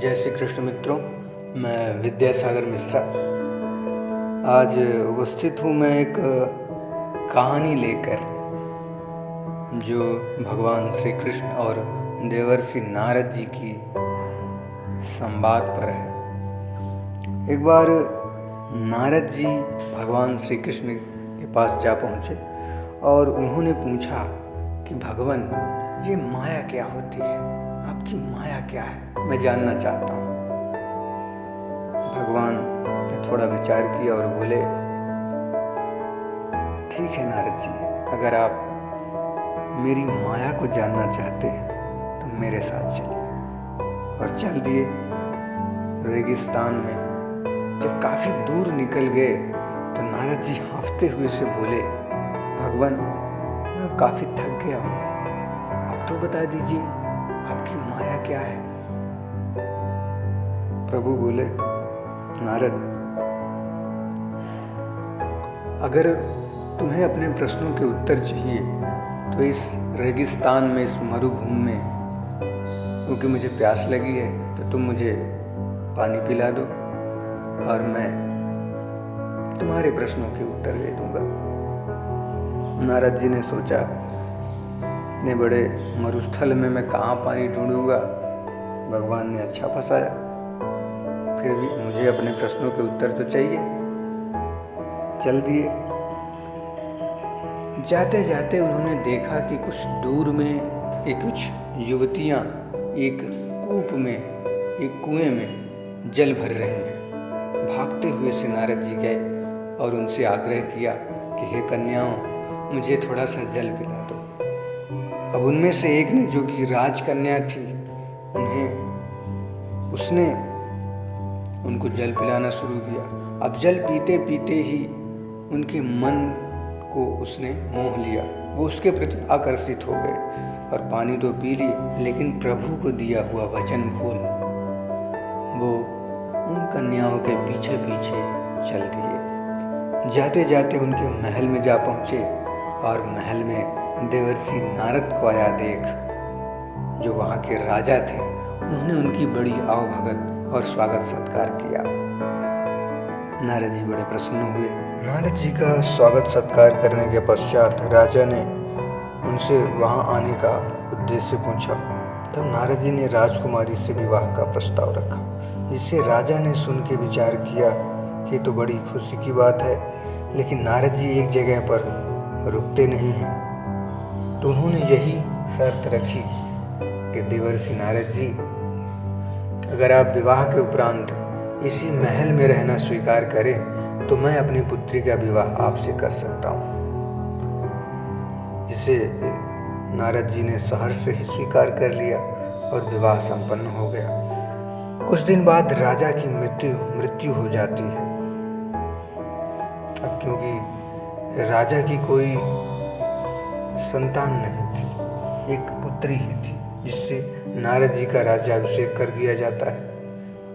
जय श्री कृष्ण मित्रों, मैं विद्यासागर मिश्रा आज उपस्थित हूँ मैं एक कहानी लेकर जो भगवान श्री कृष्ण और देवर्षि नारद जी की संवाद पर है। एक बार नारद जी भगवान श्री कृष्ण के पास जा पहुँचे और उन्होंने पूछा कि भगवान, ये माया क्या होती है? आपकी माया क्या है? मैं जानना चाहता हूँ। भगवान ने थोड़ा विचार किया और बोले, ठीक है नारद जी, अगर आप मेरी माया को जानना चाहते हैं तो मेरे साथ चलिए। और चल दिए। रेगिस्तान में जब काफ़ी दूर निकल गए तो नारद जी हाँफते हुए से बोले, भगवान, मैं काफ़ी थक गया हूँ, अब तो बता दीजिए आपकी माया क्या है? प्रभु बोले, नारद, अगर तुम्हें अपने प्रश्नों के उत्तर चाहिए तो इस रेगिस्तान में, इस मरुभूमि में, क्योंकि मुझे प्यास लगी है, तो तुम मुझे पानी पिला दो और मैं तुम्हारे प्रश्नों के उत्तर दे दूंगा। नारद जी ने सोचा, इतने बड़े मरुस्थल में मैं कहाँ पानी ढूंढूंगा? भगवान ने अच्छा फंसाया। फिर भी मुझे अपने प्रश्नों के उत्तर तो चाहिए। चल दिए। जाते जाते उन्होंने देखा कि कुछ दूर में कुछ युवतियाँ एक कूप में, एक कुएं में जल भर रही हैं। भागते हुए से नारद जी गए और उनसे आग्रह किया कि हे कन्याओं, मुझे थोड़ा सा जल पिला दो। अब उनमें से एक ने, जो कि राजकन्या थी, उसने उनको जल पिलाना शुरू किया। अब जल पीते पीते ही उनके मन को उसने मोह लिया। वो उसके प्रति आकर्षित हो गए और पानी तो पी लिए, लेकिन प्रभु को दिया हुआ वचन भूल वो उन कन्याओं के पीछे पीछे चल दिए। जाते जाते उनके महल में जा पहुँचे और महल में देवर्षि नारद को आया देख, जो वहाँ के राजा थे, उन्होंने उनकी बड़ी आवभगत और स्वागत सत्कार किया। नारद जी बड़े प्रसन्न हुए। नारद जी का स्वागत सत्कार करने के पश्चात राजा ने उनसे वहाँ आने का उद्देश्य पूछा। तब नारद जी ने राजकुमारी से विवाह का प्रस्ताव रखा, जिससे राजा ने सुन के विचार किया, ये तो बड़ी खुशी की बात है, लेकिन नारद जी एक जगह पर रुकते नहीं हैं। तो उन्होंने यही शर्त रखी कि देवर्षि नारद जी, अगर आप विवाह के उपरांत इसी महल में रहना स्वीकार करें तो मैं अपनी पुत्री का विवाह आपसे कर सकता हूँ। इसे नारद जी ने सहर्ष से ही स्वीकार कर लिया और विवाह संपन्न हो गया। कुछ दिन बाद राजा की मृत्यु हो जाती है। अब क्योंकि राजा की कोई संतान नहीं थी, एक पुत्री ही थी, जिससे नारद जी का राज्याभिषेक कर दिया जाता है।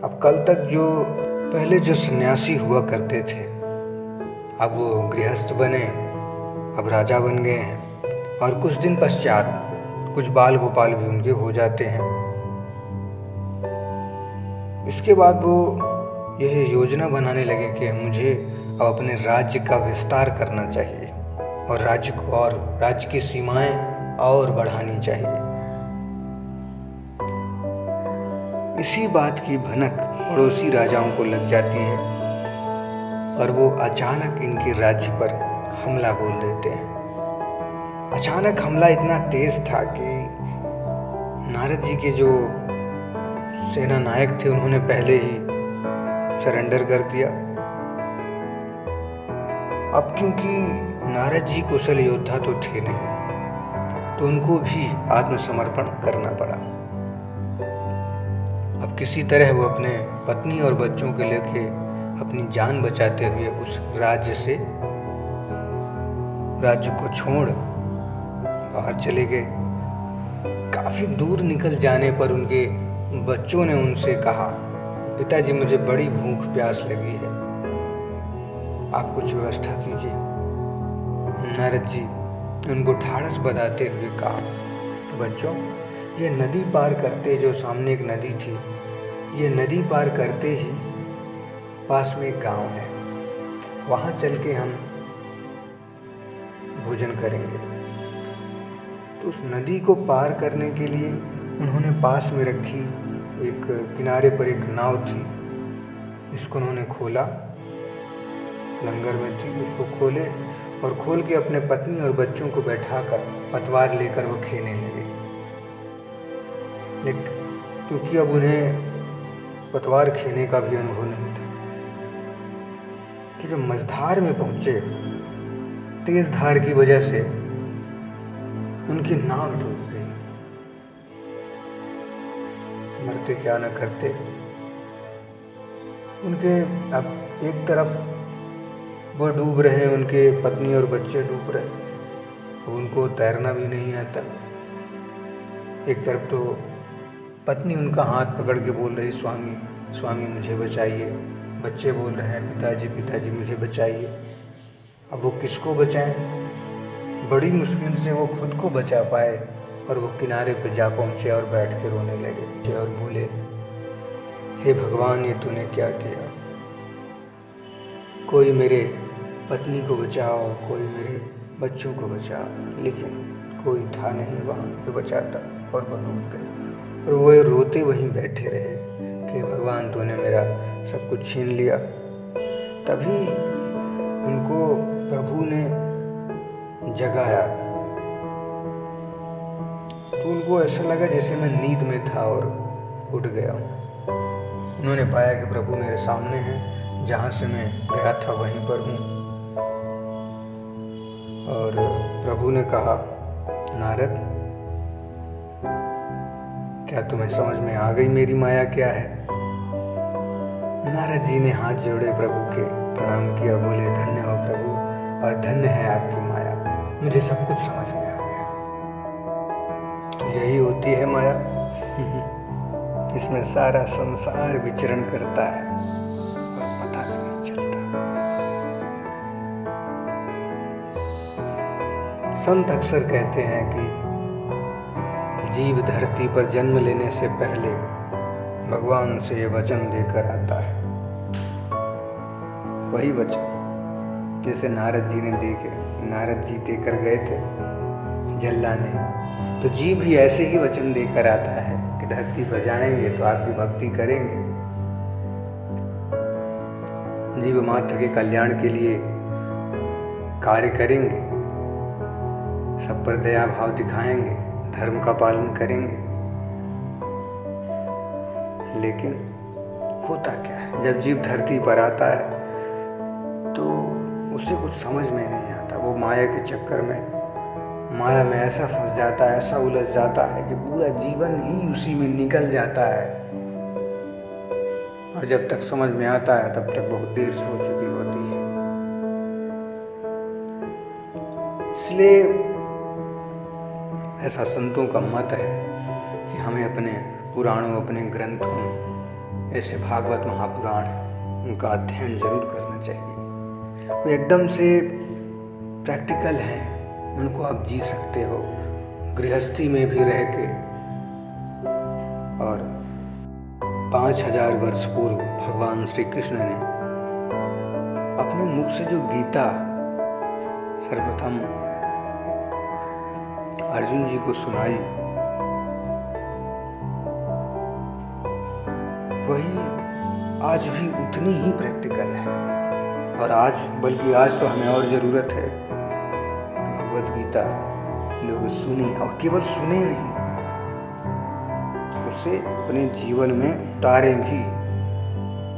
अब कल तक जो पहले जो सन्यासी हुआ करते थे, अब वो गृहस्थ बने, अब राजा बन गए हैं। और कुछ दिन पश्चात कुछ बाल गोपाल भी उनके हो जाते हैं। इसके बाद वो यह योजना बनाने लगे कि मुझे अब अपने राज्य का विस्तार करना चाहिए और राज्य की सीमाएं और बढ़ानी चाहिए। इसी बात की भनक पड़ोसी राजाओं को लग जाती है और वो अचानक इनके राज्य पर हमला बोल देते हैं। अचानक हमला इतना तेज था कि नारद जी के जो सेना नायक थे, उन्होंने पहले ही सरेंडर कर दिया। अब क्योंकि नारद जी कुशल योद्धा तो थे नहीं, तो उनको भी आत्मसमर्पण करना पड़ा। अब किसी तरह वो अपने पत्नी और बच्चों के लेके अपनी जान बचाते हुए उस राज्य को छोड़ बाहर चले गए। काफी दूर निकल जाने पर उनके बच्चों ने उनसे कहा, पिताजी, मुझे बड़ी भूख प्यास लगी है, आप कुछ व्यवस्था कीजिए। नारद जी उनको ढाढ़स बताते हुए कहा, बच्चों, ये नदी पार करते जो सामने एक नदी थी, ये नदी पार करते ही पास में एक गांव है, वहाँ चल के हम भोजन करेंगे। तो उस नदी को पार करने के लिए उन्होंने पास में रखी एक किनारे पर एक नाव थी, इसको उन्होंने खोला, लंगर में थी, उसको खोले और खोल के अपने पत्नी और बच्चों को बैठाकर पतवार लेकर वो खेने लगे। लेकिन क्योंकि अब उन्हें पतवार खेने का भी अनुभव नहीं था, तो जब मझधार में पहुंचे, तेज धार की वजह से उनकी नाव डूब गई। मरते क्या न करते, उनके अब एक तरफ वो डूब रहे हैं, उनके पत्नी और बच्चे डूब रहे, उनको तैरना भी नहीं आता। एक तरफ तो पत्नी उनका हाथ पकड़ के बोल रही, स्वामी स्वामी मुझे बचाइए। बच्चे बोल रहे हैं, पिताजी पिताजी मुझे बचाइए। अब वो किसको बचाएं? बड़ी मुश्किल से वो खुद को बचा पाए और वो किनारे पर जा पहुँचे और बैठ के रोने लगे और बोले, हे भगवान, ये तूने क्या किया? कोई मेरे पत्नी को बचाओ, कोई मेरे बच्चों को बचाओ। लेकिन कोई था नहीं वहाँ पे बचाता और वो डूब गए। और वो रोते वहीं बैठे रहे कि भगवान तूने मेरा सब कुछ छीन लिया। तभी उनको प्रभु ने जगाया, तो उनको ऐसा लगा जैसे मैं नींद में था और उठ गया। उन्होंने पाया कि प्रभु मेरे सामने हैं, जहाँ से मैं गया था वहीं पर हूँ। और प्रभु ने कहा, नारद, क्या तुम्हें समझ में आ गई मेरी माया क्या है? नारद जी ने हाथ जोड़े, प्रभु के प्रणाम किया, बोले, धन्य हो प्रभु और धन्य है आपकी माया, मुझे सब कुछ समझ में आ गया। तो यही होती है माया, इसमें सारा संसार विचरण करता है और पता भी नहीं चलता। संत अक्सर कहते हैं कि जीव धरती पर जन्म लेने से पहले भगवान से ये वचन देकर आता है। वही वचन जैसे नारद जी ने देखे, नारद जी देकर गए थे जल लाने, तो जीव भी ऐसे ही वचन देकर आता है कि धरती पर जाएंगे तो आपकी भक्ति करेंगे, जीव मात्र के कल्याण के लिए कार्य करेंगे, सब पर दया भाव दिखाएंगे, धर्म का पालन करेंगे। लेकिन होता क्या है, जब जीव धरती पर आता है तो उसे कुछ समझ में नहीं आता। वो माया के चक्कर में, माया में ऐसा फंस जाता है, ऐसा उलझ जाता है कि पूरा जीवन ही उसी में निकल जाता है। और जब तक समझ में आता है तब तक बहुत देर से हो चुकी होती है। इसलिए ऐसा संतों का मत है कि हमें अपने पुराणों, अपने ग्रंथों, ऐसे भागवत महापुराण है, उनका अध्ययन जरूर करना चाहिए। वो एकदम से प्रैक्टिकल हैं, उनको आप जी सकते हो गृहस्थी में भी रह के। और 5000 वर्ष पूर्व भगवान श्री कृष्ण ने अपने मुख से जो गीता सर्वप्रथम अर्जुन जी को सुनाई, वही आज भी उतनी ही प्रैक्टिकल है। और आज, बल्कि आज तो हमें और ज़रूरत है भगवत गीता लोग सुने, और केवल सुने नहीं, उसे अपने जीवन में उतारें भी।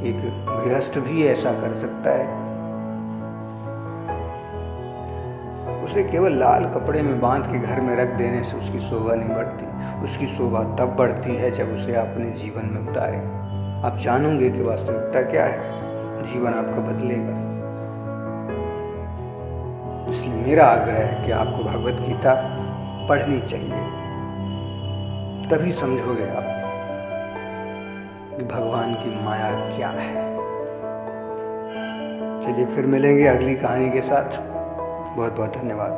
एक गृहस्थ भी ऐसा कर सकता है। उसे केवल लाल कपड़े में बांध के घर में रख देने से उसकी शोभा नहीं बढ़ती। उसकी शोभा तब बढ़ती है जब उसे अपने जीवन में उतारें। आप जानोगे कि वास्तविकता क्या है, जीवन आपका बदलेगा। इसलिए मेरा आग्रह है कि आपको भगवत गीता पढ़नी चाहिए, तभी समझोगे आप कि भगवान की माया क्या है। चलिए फिर मिलेंगे अगली कहानी के साथ। बहुत बहुत धन्यवाद।